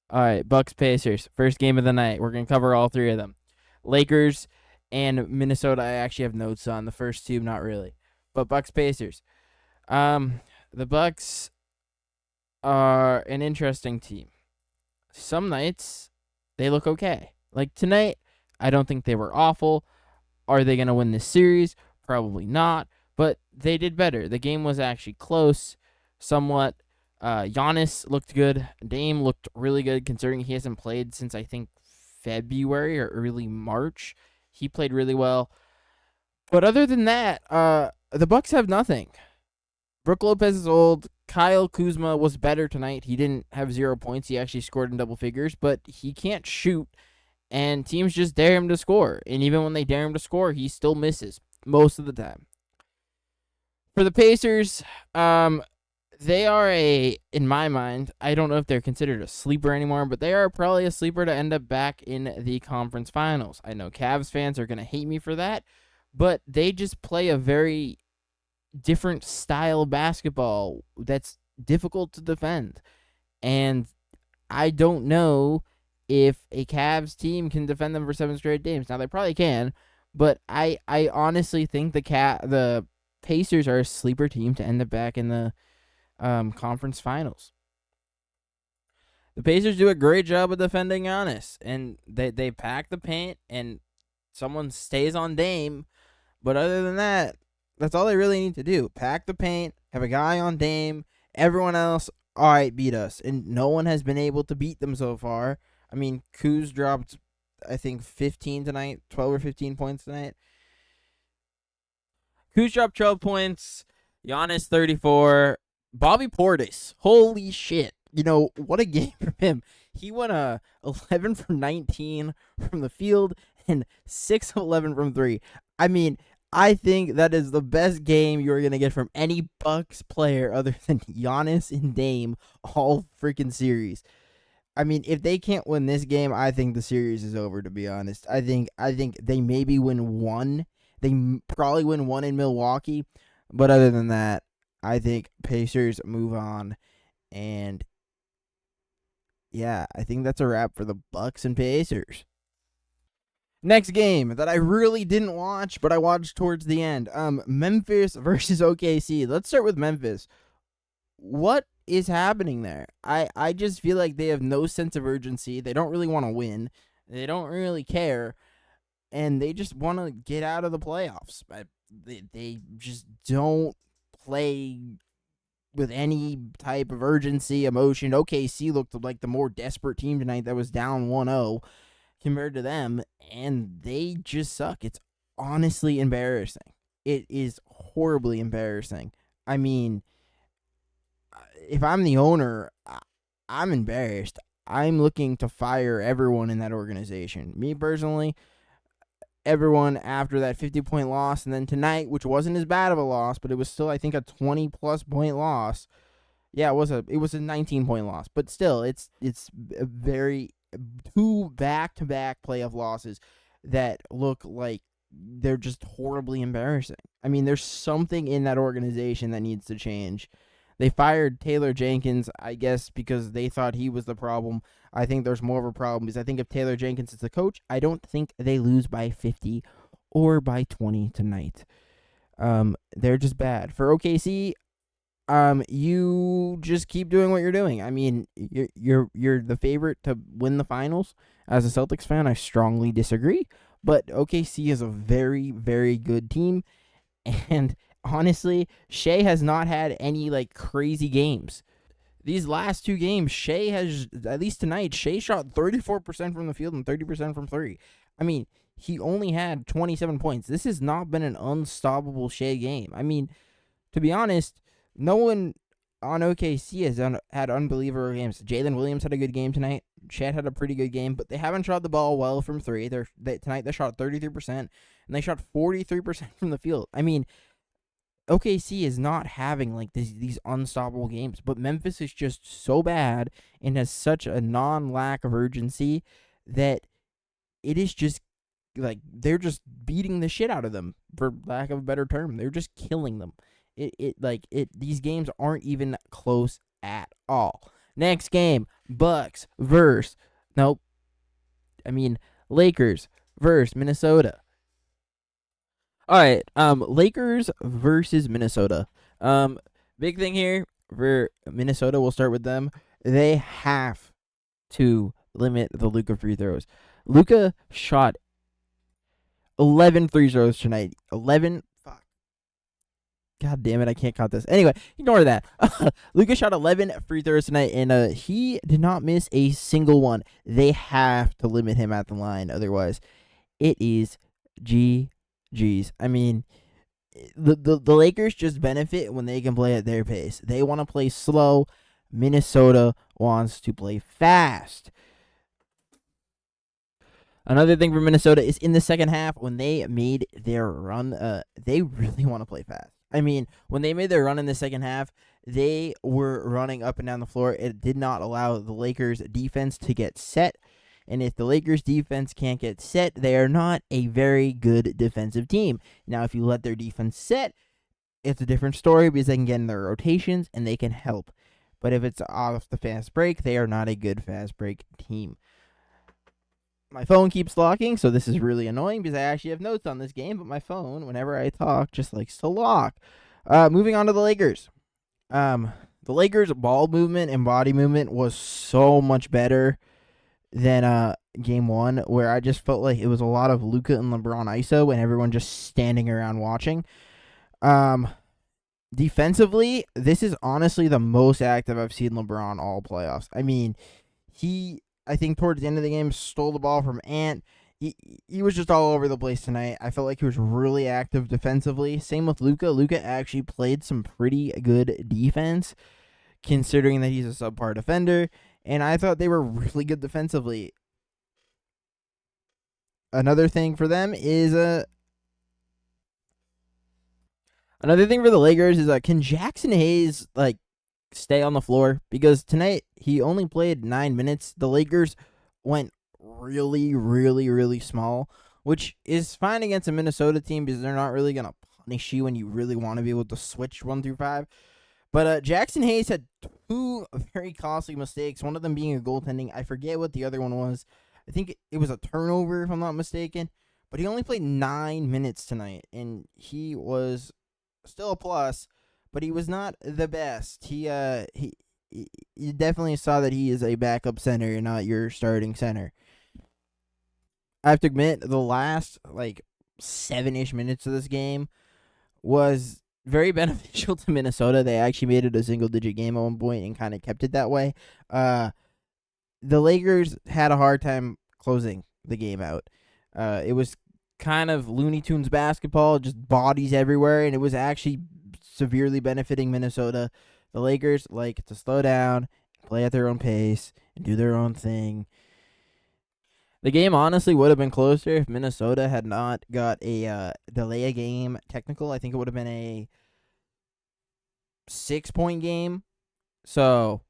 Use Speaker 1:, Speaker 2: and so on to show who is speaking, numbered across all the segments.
Speaker 1: All right, Bucks Pacers, first game of the night. We're gonna cover all three of them. Lakers and Minnesota. I actually have notes on the first two, not really, but Bucks Pacers. Um, the Bucks are an interesting team. Some nights they look okay. Like tonight, I don't think they were awful. Are they gonna win this series? Probably not. But they did better. The game was actually close, somewhat. Giannis looked good. Dame looked really good considering he hasn't played since I think February or early March. He played really well. But other than that, the Bucks have nothing. Brook Lopez is old. Kyle Kuzma was better tonight. He didn't have 0 points. He actually scored in double figures, but he can't shoot, and teams just dare him to score. And even when they dare him to score, he still misses most of the time. For the Pacers, they are in my mind, I don't know if they're considered a sleeper anymore, but they are probably a sleeper to end up back in the conference finals. I know Cavs fans are going to hate me for that, but they just play a very different style of basketball that's difficult to defend. And I don't know if a Cavs team can defend them for 7 straight games. Now they probably can, but I honestly think the Pacers are a sleeper team to end up back in the conference finals. The Pacers do a great job of defending Giannis, and they pack the paint, and someone stays on Dame. But other than that, that's all they really need to do. Pack the paint, have a guy on Dame. Everyone else, all right, beat us. And no one has been able to beat them so far. I mean, Kuz dropped, I think, 15 tonight, 12 or 15 points tonight. Kuz dropped 12 points. Giannis, 34. Bobby Portis, holy shit. What a game from him. He went 11 from 19 from the field and 6 of 11 from 3. I mean, I think that is the best game you're going to get from any Bucks player other than Giannis and Dame all freaking series. I mean, if they can't win this game, I think the series is over, to be honest. I think they maybe win one. They probably win one in Milwaukee, but other than that, I think Pacers move on. And yeah, I think that's a wrap for the Bucks and Pacers. Next game that I really didn't watch, but I watched towards the end. Memphis versus OKC. Let's start with Memphis. What is happening there? I just feel like they have no sense of urgency. They don't really want to win. They don't really care, and they just want to get out of the playoffs. They just don't play with any type of urgency, emotion. OKC looked like the more desperate team tonight that was down 1-0 compared to them, and they just suck. It's honestly embarrassing. It is horribly embarrassing. I mean, if I'm the owner, I'm embarrassed. I'm looking to fire everyone in that organization. Me personally, everyone after that 50-point loss, and then tonight, which wasn't as bad of a loss, but it was still, I think, a 20-plus point loss. Yeah, it was a 19-point loss, but still, it's a very two back-to-back playoff losses that look like they're just horribly embarrassing. I mean, there's something in that organization that needs to change. They fired Taylor Jenkins, I guess, because they thought he was the problem. I think there's more of a problem because I think if Taylor Jenkins is the coach, I don't think they lose by 50 or by 20 tonight. They're just bad. For OKC, you just keep doing what you're doing. I mean, you're the favorite to win the finals. As a Celtics fan, I strongly disagree, but OKC is a very, very good team, and honestly, Shea has not had any crazy games. These last two games, Shea has, at least tonight, Shea shot 34% from the field and 30% from three. I mean, he only had 27 points. This has not been an unstoppable Shea game. I mean, to be honest, no one on OKC has had unbelievable games. Jalen Williams had a good game tonight. Chet had a pretty good game, but they haven't shot the ball well from three. Tonight they shot 33%, and they shot 43% from the field. I mean, OKC is not having these unstoppable games, but Memphis is just so bad and has such a non-lack of urgency that it is just they're just beating the shit out of them, for lack of a better term. They're just killing them. These games aren't even close at all. Next game, Bucks versus nope. I mean Lakers versus Minnesota. All right. Lakers versus Minnesota. Big thing here for Minnesota. We'll start with them. They have to limit the Luka free throws. Luka shot 11 free throws tonight. 11. Fuck. God damn it, I can't count this. Anyway, ignore that. Luka shot 11 free throws tonight, and he did not miss a single one. They have to limit him at the line. Otherwise, it is GG's. I mean, the Lakers just benefit when they can play at their pace. They want to play slow. Minnesota wants to play fast. Another thing for Minnesota is in the second half when they made their run, they really want to play fast. I mean, when they made their run in the second half, they were running up and down the floor. It did not allow the Lakers defense to get set. And if the Lakers defense can't get set, they are not a very good defensive team. Now, if you let their defense set, it's a different story because they can get in their rotations and they can help. But if it's off the fast break, they are not a good fast break team. My phone keeps locking, so this is really annoying because I actually have notes on this game, but my phone, whenever I talk, just likes to lock. Moving on to the Lakers. The Lakers' ball movement and body movement was so much better than game one, where I just felt like it was a lot of Luka and LeBron ISO and everyone just standing around watching. Defensively, this is honestly the most active I've seen LeBron all playoffs. I mean, I think towards the end of the game, stole the ball from Ant. He was just all over the place tonight. I felt like he was really active defensively. Same with Luka. Luka actually played some pretty good defense, considering that he's a subpar defender. And I thought they were really good defensively. Another thing for them is another thing for the Lakers is can Jackson Hayes stay on the floor? Because tonight he only played 9 minutes. The Lakers went really, really, really small, which is fine against a Minnesota team because they're not really going to punish you when you really want to be able to switch 1 through 5. But Jackson Hayes had 2 very costly mistakes, one of them being a goaltending. I forget what the other one was. I think it was a turnover, if I'm not mistaken. But he only played 9 minutes tonight, and he was still a plus, but he was not the best. He you definitely saw that he is a backup center and not your starting center. I have to admit, the last 7-ish minutes of this game was very beneficial to Minnesota. They actually made it a single-digit game at one point and kind of kept it that way. The Lakers had a hard time closing the game out. It was kind of Looney Tunes basketball, just bodies everywhere, and it was actually severely benefiting Minnesota. The Lakers like to slow down, play at their own pace, and do their own thing. The game honestly would have been closer if Minnesota had not got a delay a game technical. I think it would have been a 6-point game. So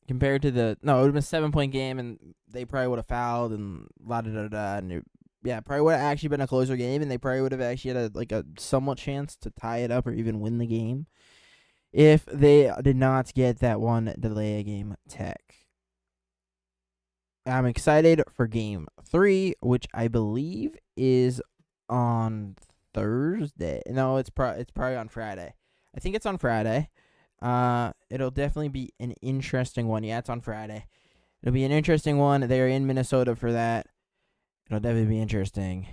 Speaker 1: compared to it would have been a 7-point game, and they probably would have fouled and and probably would have actually been a closer game, and they probably would have actually had a somewhat chance to tie it up or even win the game if they did not get that one delay a game tech. I'm excited for game 3, which I believe is on Thursday. No, it's probably on Friday. I think it's on Friday. It'll definitely be an interesting one. Yeah, it's on Friday. It'll be an interesting one. They're in Minnesota for that. It'll definitely be interesting.